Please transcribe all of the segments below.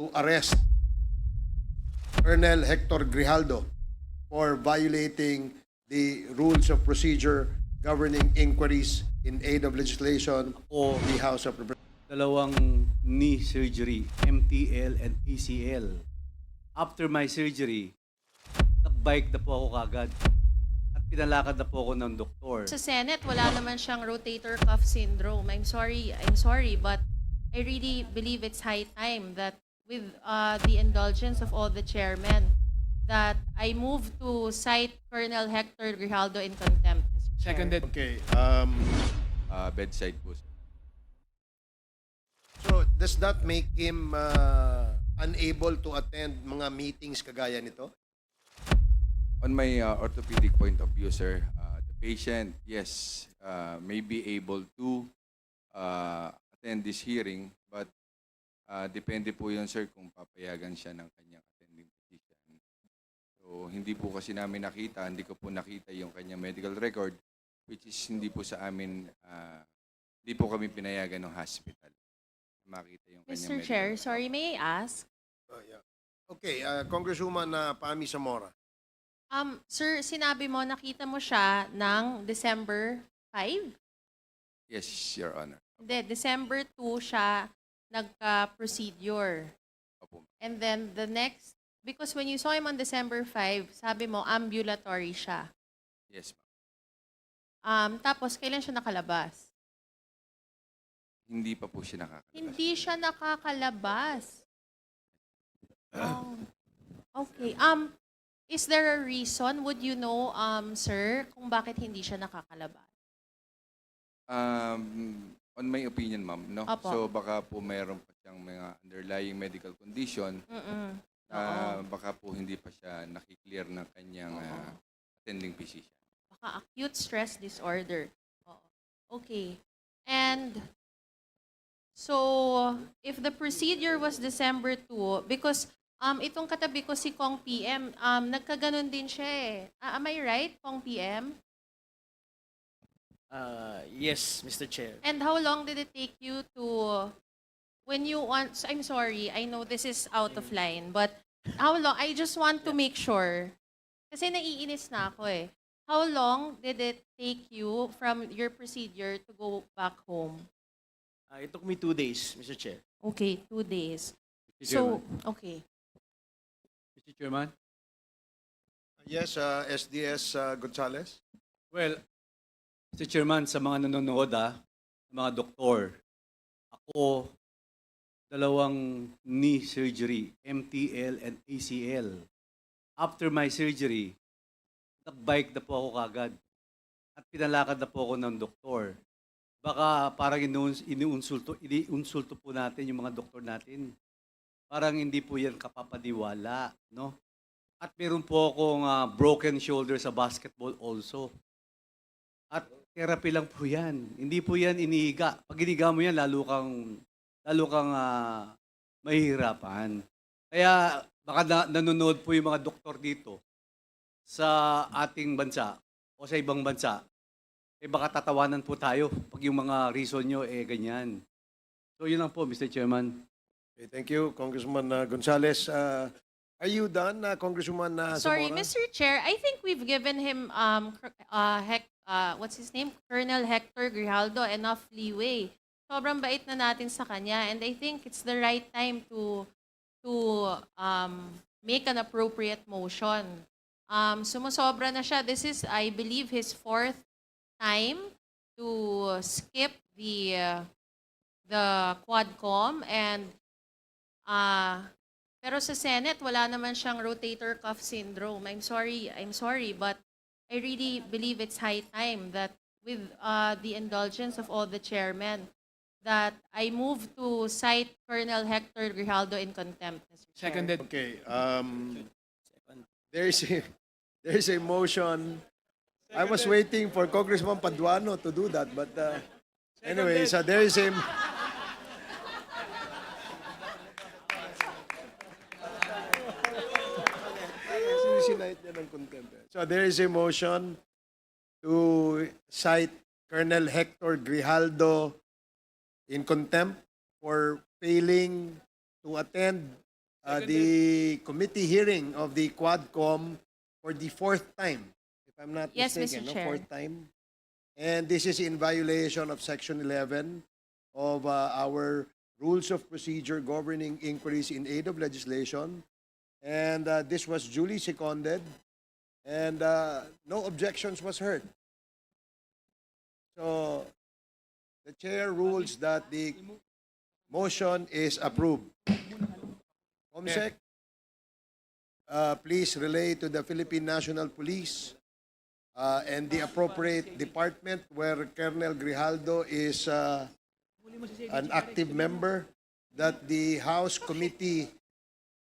to arrest Colonel Hector Grijaldo for violating the rules of procedure governing inquiries in aid of legislation O of the House of Representatives. dalawang knee surgery, MTL and ACL. After my surgery, nag-bike na po ako kagad at pinalakad na po ako ng doktor. Sa Senate, wala naman siyang rotator cuff syndrome. I'm sorry, but I really believe it's high time that with the indulgence of all the chairmen, that I move to cite Colonel Hector Grijaldo in contempt, Mr. Chair. Seconded. Okay. Bedside po, sir. So does that make him unable to attend mga meetings kagaya nito? On my orthopedic point of view, sir, the patient, yes, may be able to attend this hearing, but depende po yun, sir, kung papayagan siya ng kanyang attending physician. So, hindi po kasi namin nakita, hindi ko po nakita yung kanyang medical record, which is hindi po sa amin, hindi po kami pinayagan ng hospital. Makita yung kanyang Mr. medical Chair, record. sorry, may I ask? Yeah. Okay, Congresswoman Pami Zamora. Sir, sinabi mo, nakita mo siya ng December 5? Yes, Your Honor. Hindi, December 2 siya nagka-procedure. Opo. And then the next, because when you saw him on December 5, sabi mo, ambulatory siya. Yes, Tapos, kailan siya nakalabas? hindi pa po siya nakakalabas. Hindi siya nakakalabas. Oh. Okay. Is there a reason, would you know, sir, kung bakit hindi siya nakakalabas? On my opinion, ma'am, no? Opo. So baka po mayroon pa siyang mga underlying medical condition Mm-mm. na baka po hindi pa siya nakiklear ng kanyang attending physician. Baka acute stress disorder. Oo. Okay. And so, if the procedure was December 2, because itong katabi ko si Kong PM, nagkaganon din siya eh. Am I right, Kong PM? Yes, Mr. Chair. And how long did it take you to, when you want, I'm sorry, I know this is out of line, but how long, I just want to make sure, kasi naiinis na ako eh. How long did it take you from your procedure to go back home? It took me 2 days, Mr. Chair. Okay, 2 days. Mr. So, Chairman. okay. Mr. Chairman? Yes, SDS Gonzales. Well, Mr. Chairman, sa mga nanonood, mga doktor, ako, dalawang knee surgery, MTL and ACL. After my surgery, nag-bike na po ako kagad at pinalakad na po ako ng doktor. Baka parang iniunsulto po natin yung mga doktor natin. Parang hindi po yan kapapaniwala, no? At meron po akong broken shoulder sa basketball also. At therapy lang po yan. Hindi po yan inihiga. Pag inihiga mo yan, lalo kang mahihirapan. Kaya baka nanonood po yung mga doktor dito sa ating bansa o sa ibang bansa. Eh baka tatawanan po tayo pag yung mga reason nyo ganyan. So yun lang po, Mr. Chairman. Okay, thank you, Congressman Gonzales. Are you done, Congresswoman Sorry, Zamora? Mr. Chair, I think we've given him, what's his name? Colonel Hector Grijaldo enough leeway. Sobrang bait na natin sa kanya, and I think it's the right time to make an appropriate motion. Sumusobra na siya. This is, I believe, his 4th time to skip the QUADCOM, and pero sa Senate wala naman siyang rotator cuff syndrome. I'm sorry, but I really believe it's high time that with the indulgence of all the chairmen, that I move to cite Colonel Hector Grijaldo in contempt, Mr. Chair. Seconded. Okay, there is a motion. I was waiting for Congressman Paduano to do that, but anyway, so there is a... Sinite niya ng contempt. So there is a motion to cite Colonel Hector Grijaldo in contempt for failing to attend the committee hearing of the QUADCOM for the fourth time, if I'm not Yes, mistaken, Mr. no, Chair. fourth time. And this is in violation of Section 11 of our Rules of Procedure governing inquiries in aid of legislation. And this was duly seconded, and no objections was heard. So the chair rules that the motion is approved. Comsec, please relay to the Philippine National Police and the appropriate department where Colonel Grijaldo is an active member that the House Committee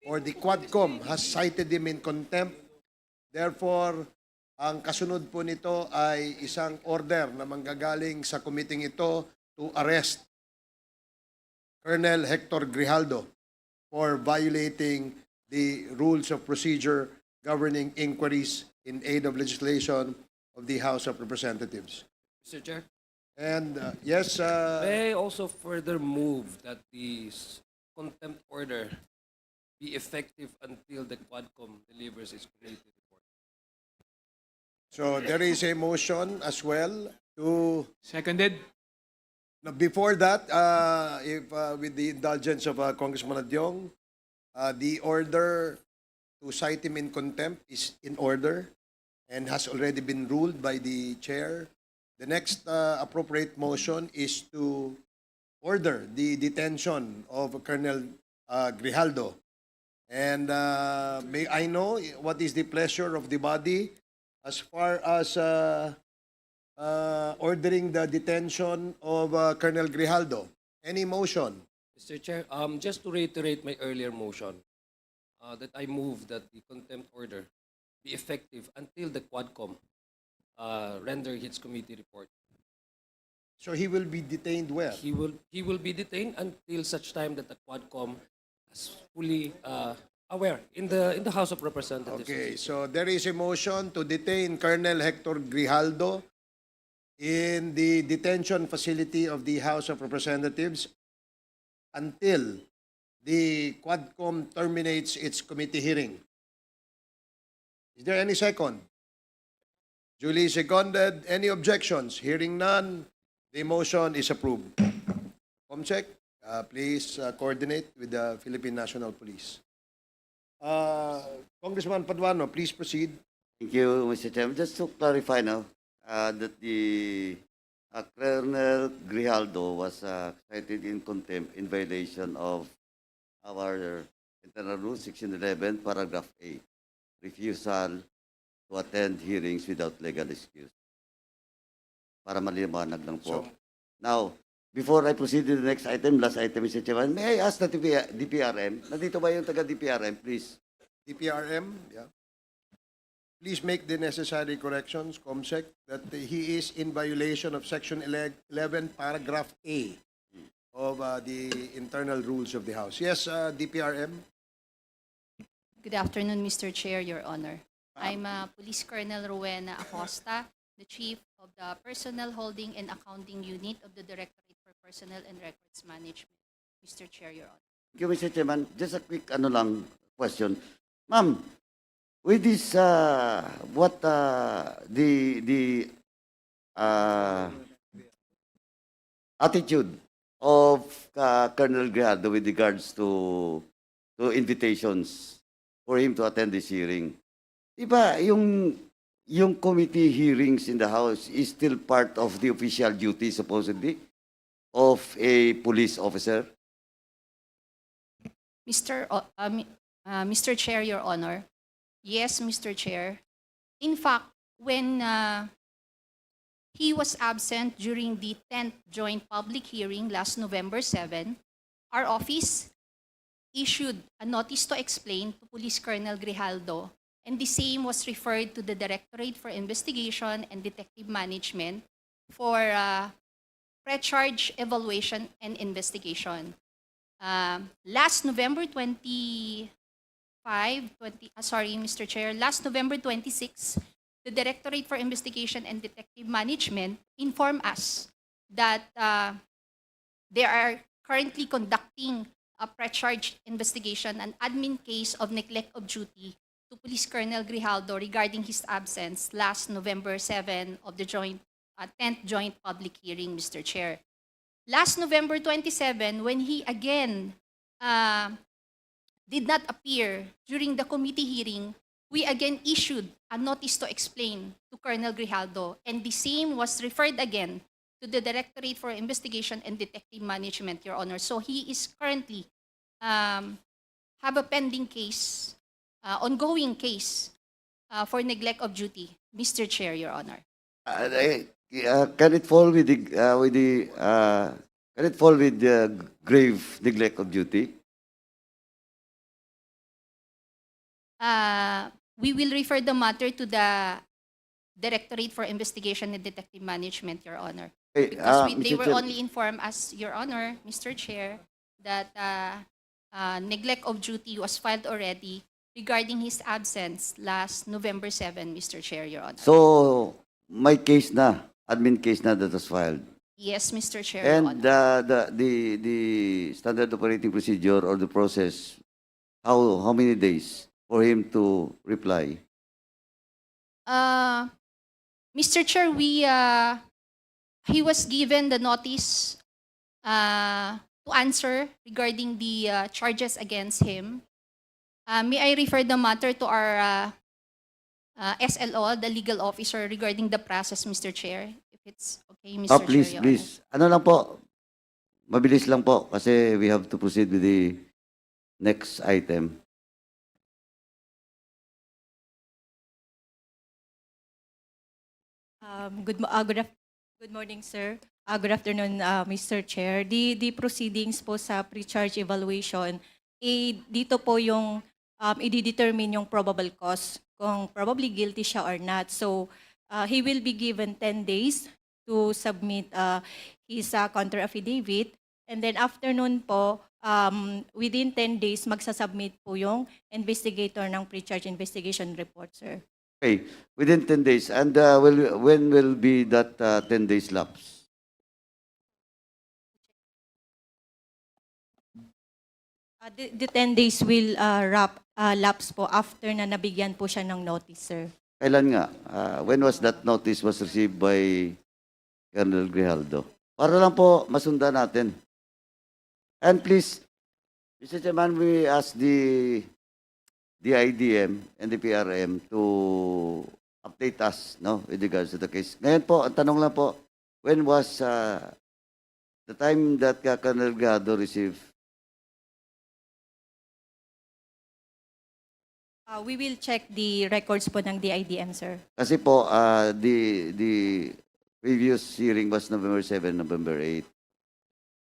or the QUADCOM has cited him in contempt. Therefore, ang kasunod po nito ay isang order na manggagaling sa committee ito to arrest Colonel Hector Grijaldo for violating the rules of procedure governing inquiries in aid of legislation of the House of Representatives. Mr. Chair, And yes, may I also further move that the contempt order be effective until the QUADCOM delivers its committee report. so there is a motion as well to Seconded. now, before that, if with the indulgence of Congressman Adyong, the order to cite him in contempt is in order and has already been ruled by the chair. The next appropriate motion is to order the detention of Colonel Grijaldo. And may I know what is the pleasure of the body as far as ordering the detention of Colonel Grijaldo? Any motion? Mr. Chair, just to reiterate my earlier motion, that I move that the contempt order be effective until the QUADCOM render its committee report. So he will be detained where? He will be detained until such time that the QUADCOM is fully aware in the House of Representatives. Okay, so there is a motion to detain Colonel Hector Grijaldo in the detention facility of the House of Representatives until the QUADCOM terminates its committee hearing. Is there any second? Duly seconded. Any objections? Hearing none, the motion is approved. Comsec, please coordinate with the Philippine National Police. Congressman Paduano, please proceed. Thank you, Mr. Chairman. Just to clarify now, that the Colonel Grijaldo was cited in contempt in violation of our internal rules, Section 11, paragraph A, refusal to attend hearings without legal excuse. Para maliwanag lang po. Now, before I proceed to the next item, last item, Mr. Chairman, may I ask the DPRM? Nandito ba yung taga-DPRM, please? DPRM, yeah. Please make the necessary corrections, Comsec, that he is in violation of Section 11, paragraph A of the internal rules of the House. Yes, DPRM. Good afternoon, Mr. Chair, Your Honor. I'm Police Colonel Rowena Acosta, the Chief of the Personnel Holding and Accounting Unit of the Directorate for Personnel and Records Management. Mr. Chair, Your Honor. Thank you, Mr. Chairman. Just a quick question. Ma'am, with this, what the attitude of Colonel Grijaldo with regards to invitations for him to attend this hearing? Diba, yung committee hearings in the House is still part of the official duty, supposedly, of a police officer? Mr. Chair, Your Honor. Yes, Mr. Chair. In fact, when he was absent during the 10th joint public hearing last November 7, our office issued a notice to explain to Police Colonel Grijaldo, and the same was referred to the Directorate for Investigation and Detective Management for pre-charge evaluation and investigation. Last November Mr. Chair, last November 26, the Directorate for Investigation and Detective Management informed us that they are currently conducting a pre-charge investigation, an admin case of neglect of duty to Police Colonel Grijaldo regarding his absence last November 7 of the 10th joint public hearing, Mr. Chair. Last November 27, when he again did not appear during the committee hearing, we again issued a notice to explain to Colonel Grijaldo, and the same was referred again to the Directorate for Investigation and Detective Management, Your Honor. So he is currently have a pending case, ongoing case for neglect of duty, Mr. Chair, Your Honor. Can it fall with the grave neglect of duty? We will refer the matter to the Directorate for Investigation and Detective Management, Your Honor. Because they Mr. were Chair, only informed as, Your Honor, Mr. Chair, that neglect of duty was filed already regarding his absence last November 7, Mr. Chair, Your Honor. So, may case na, admin case na that was filed. Yes, Mr. Chair, Your And Honor. the standard operating procedure or the process, how many days for him to reply? Mr. Chair, he was given the notice to answer regarding the charges against him. May I refer the matter to our SLO, the legal officer, regarding the process, Mr. Chair? If it's okay, Mr. Chair, Please, Your please. Ano lang po, mabilis lang po kasi we have to proceed with the next item. Good morning, sir. Good afternoon, Mr. Chair. The proceedings po sa pre-charge evaluation, dito po yung i-determine yung probable cause, kung probably guilty siya or not. So, he will be given 10 days to submit his counter affidavit. And then after nun po, within 10 days, magsasubmit po yung investigator ng pre-charge investigation report, sir. Okay, within 10 days. And when will be that 10 days lapse? The 10 days will lapse po after na nabigyan po siya ng notice, sir. Kailan nga? When was that notice was received by Colonel Grijaldo? Para lang po masundan natin. And please, Mr. Chairman, we ask the IDM and the PRM to update us, no, with regards to the case. Ngayon po, ang tanong lang po, when was the time that Colonel Grijaldo received? We will check the records po ng DIDM, sir. Kasi po, the previous hearing was November 7, November 8.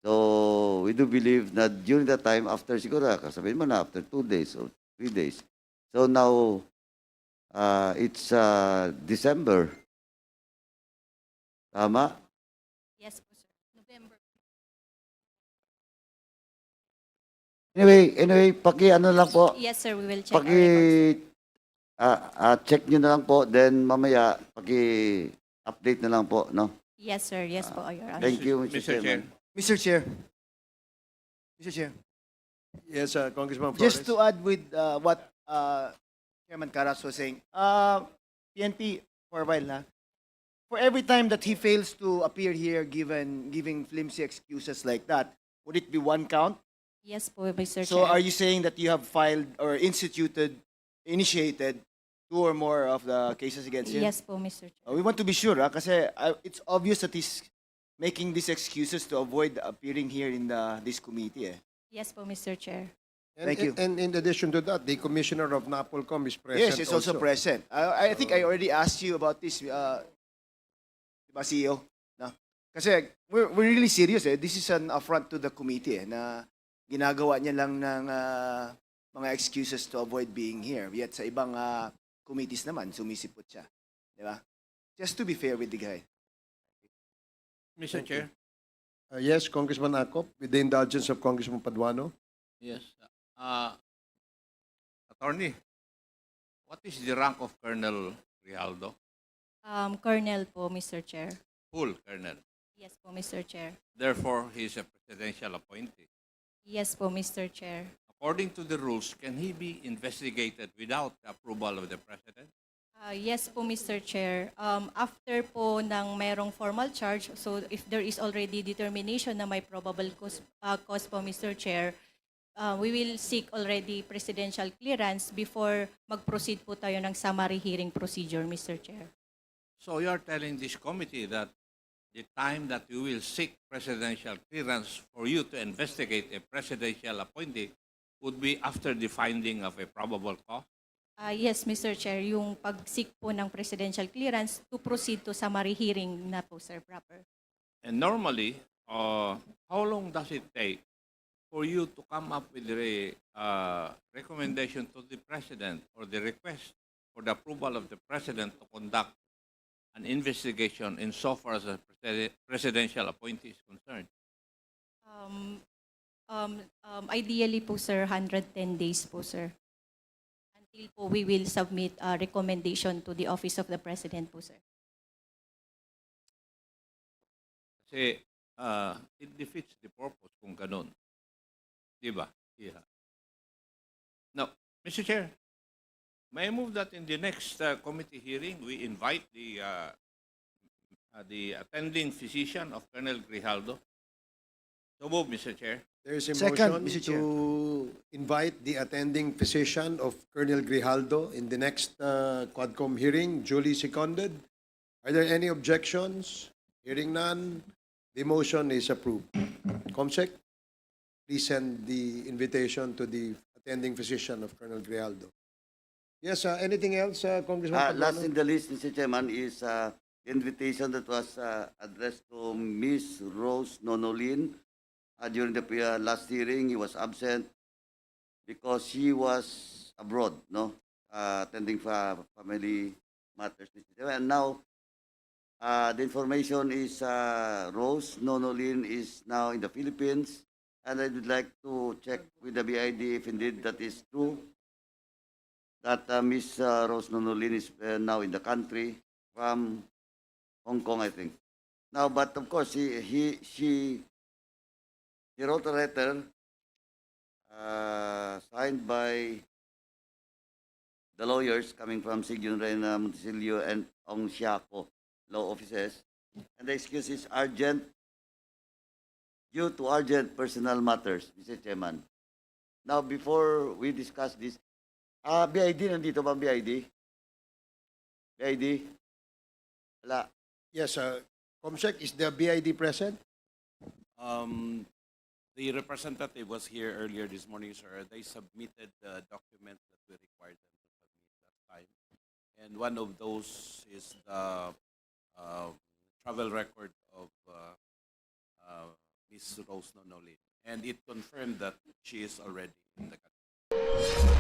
So, we do believe that during that time, after siguro, kasabihin mo na, after 2 days or 3 days. So now, it's December. Tama? Yes po, sir. November. Anyway, ano lang po, Yes, sir. We will check our records. check nyo na lang po, then mamaya, update na lang po, no? Yes, sir. Yes po, Your Honor. Thank you, Mr. Chairman. Mr. Chair. Mr. Chair. Yes, Congressman Flores. Just to add with what Chairman Caras was saying, PNP, for a while na, for every time that he fails to appear here giving flimsy excuses like that, would it be one count? Yes po, Mr. So Chair. are you saying that you have filed or initiated 2 or more of the cases against him? Yes po, Mr. Chair. We want to be sure, kasi it's obvious that he's making these excuses to avoid appearing here in this committee. Yes po, Mr. Chair. Thank you. And in addition to that, the Commissioner of NAPOLCOM is present. Yes, it's also present. I think I already asked you about this, diba, CEO? No? Kasi we're really serious. This is an affront to the committee na ginagawa niya lang ng mga excuses to avoid being here. Yet sa ibang committees naman, sumisipot siya. Diba? Just to be fair with the guy. Mr. Chair? Yes, Congressman Acop, with the indulgence of Congressman Paduano. Yes. Attorney, what is the rank of Colonel Grijaldo? Colonel po, Mr. Chair. Full Colonel. Yes po, Mr. Chair. Therefore, he is a presidential appointee. Yes po, Mr. Chair. According to the rules, can he be investigated without the approval of the President? Yes po, Mr. Chair. After po ng merong formal charge, so if there is already determination na may probable cause po, Mr. Chair, we will seek already presidential clearance before mag-proceed po tayo ng summary hearing procedure, Mr. Chair. So you are telling this committee that the time that you will seek presidential clearance for you to investigate a presidential appointee would be after the finding of a probable cause? Yes, Mr. Chair, yung pag-seek po ng presidential clearance to proceed to summary hearing na po, sir, proper. And normally, how long does it take for you to come up with a recommendation to the President or the request for the approval of the President to conduct an investigation insofar as a presidential appointee is concerned? Ideally po, sir, 110 days po, sir. Until po we will submit a recommendation to the Office of the President po, sir. Kasi it defeats the purpose kung ganun. Di ba? Yeah. Now, Mr. Chair, may I move that in the next committee hearing, we invite the attending physician of Colonel Grijaldo? So move, Mr. Chair. There is a Second, motion Mr. Chair. to invite the attending physician of Colonel Grijaldo in the next QUADCOM hearing, duly seconded. Are there any objections? Hearing none, the motion is approved. Comsec, please send the invitation to the attending physician of Colonel Grijaldo. Yes, anything else, Congressman Last Paduano? in the list, Mr. Chairman, is the invitation that was addressed to Ms. Rose Nonolin. During the last hearing, he was absent because she was abroad, no, attending family matters, Mr. Chairman. And now, the information is Rose Nonolin is now in the Philippines, and I would like to check with the BID if indeed that is true, that Ms. Rose Nonolin is now in the country from Hong Kong, I think. Now, but of course, she wrote a letter signed by the lawyers coming from Sigyun Reyna Montesilio and Ong Siako law offices. And the excuse is urgent, due to urgent personal matters, Mr. Chairman. Now, before we discuss this, BID, nandito ba ang BID? BID? Wala. Yes, Comsec, is the BID present? The representative was here earlier this morning, sir. They submitted the documents that we required them to submit last time. And one of those is the travel record of Ms. Rose Nonolin. And it confirmed that she is already in the country.